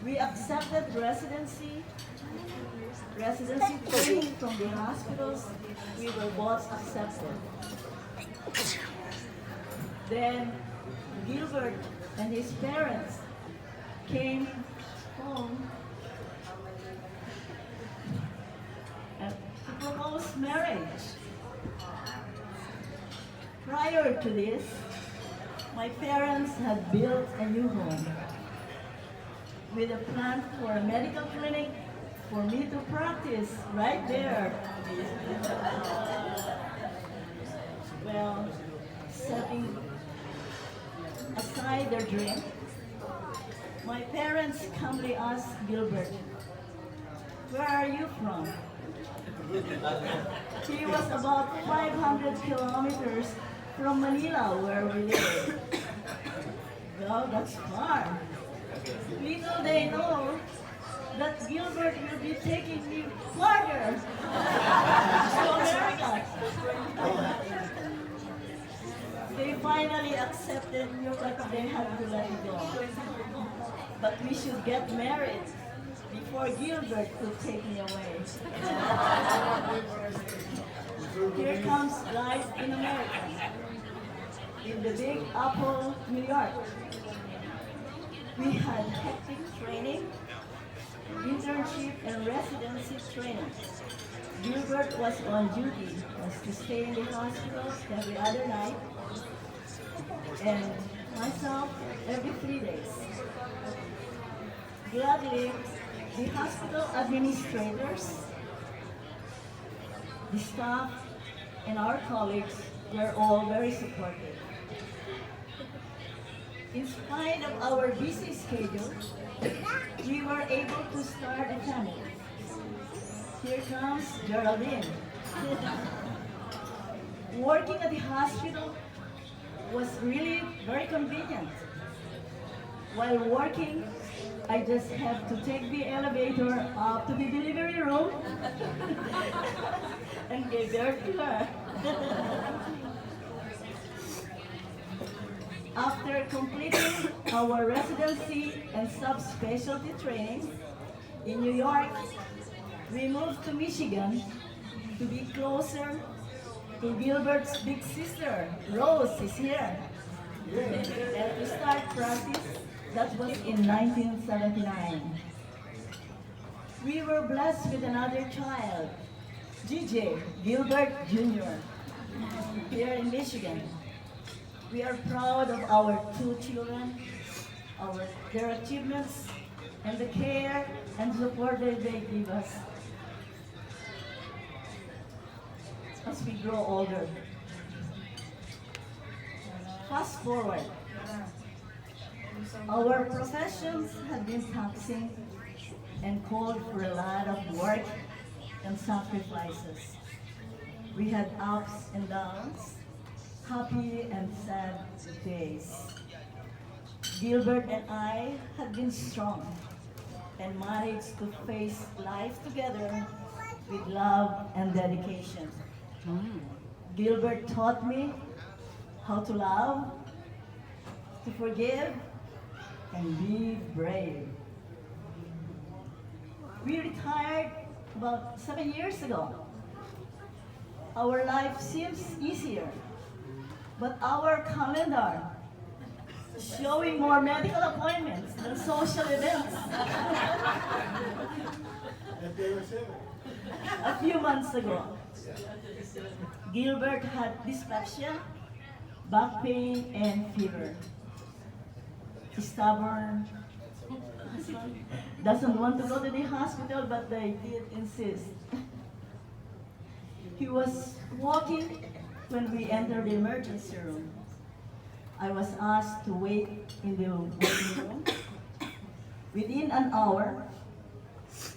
We accepted residency training from the hospitals. We were both accepted. Then Gilbert and his parents came home and to propose marriage. Prior to this, my parents had built a new home with a plan for a medical clinic for me to practice right there. Well, setting aside their dream, my parents calmly asked Gilbert, "Where are you from?" He was about 500 kilometers from Manila, where we live. Well, that's far. Little they know that Gilbert will be taking me farther to America. They finally accepted that they had to let it go. But we should get married before Gilbert could take me away. Here comes life in America, in the Big Apple, New York. We had hectic training, internship, and residency training. Gilbert was on duty, was to stay in the hospital every other night, and myself every 3 days. Gladly, the hospital administrators, the staff, and our colleagues were all very supportive. In spite of our busy schedule, we were able to start a family. Here comes Geraldine. Working at the hospital was really very convenient. While working, I just have to take the elevator up to the delivery room and give birth to her. After completing our residency and subspecialty training in New York, we moved to Michigan to be closer to Gilbert's big sister. Rose is here. And to start practice, that was in 1979. We were blessed with another child, GJ, Gilbert Jr., here in Michigan. We are proud of our 2 children, their achievements, and the care and support that they give us as we grow older. Fast forward. Our professions have been taxing and called for a lot of work and sacrifices. We had ups and downs, happy and sad days. Gilbert and I had been strong and managed to face life together with love and dedication. Gilbert taught me how to love, to forgive, and be brave. We retired about 7 years ago. Our life seems easier, but our calendar showing more medical appointments than social events. A few months ago, Gilbert had dyspepsia, back pain, and fever. Stubborn, doesn't want to go to the hospital, but they did insist. He was walking when we entered the emergency room. I was asked to wait in the waiting room. Within an hour,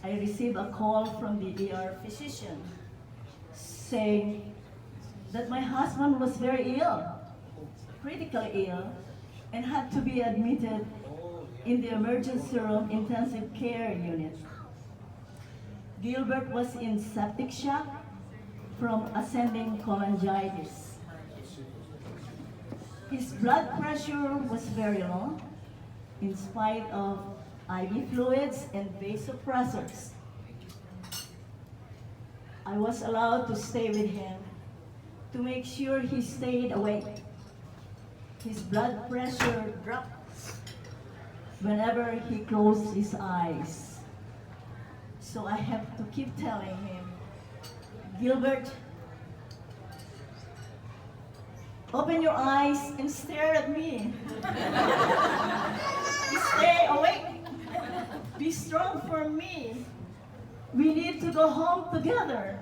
I received a call from the ER physician saying that my husband was very ill, critically ill, and had to be admitted in the emergency room intensive care unit. Gilbert was in septic shock from ascending cholangitis. His blood pressure was very low in spite of IV fluids, and vasopressors. I was allowed to stay with him to make sure he stayed awake. His blood pressure dropped whenever he closed his eyes. So I have to keep telling him, Gilbert, open your eyes and stare at me. Stay awake. Be strong for me. We need to go home together.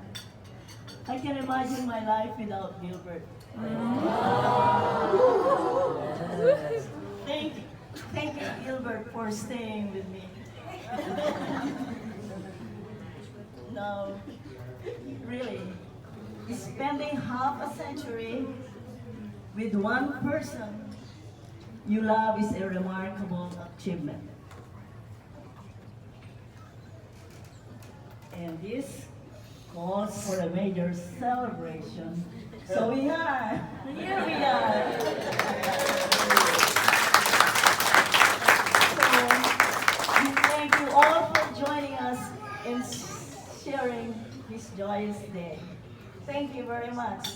I can imagine my life without Gilbert. Thank you, Gilbert, for staying with me. No, really, spending half a century with one person you love is a remarkable achievement. And this calls for a major celebration. So here we are. So we thank you all for joining us in sharing this joyous day. Thank you very much.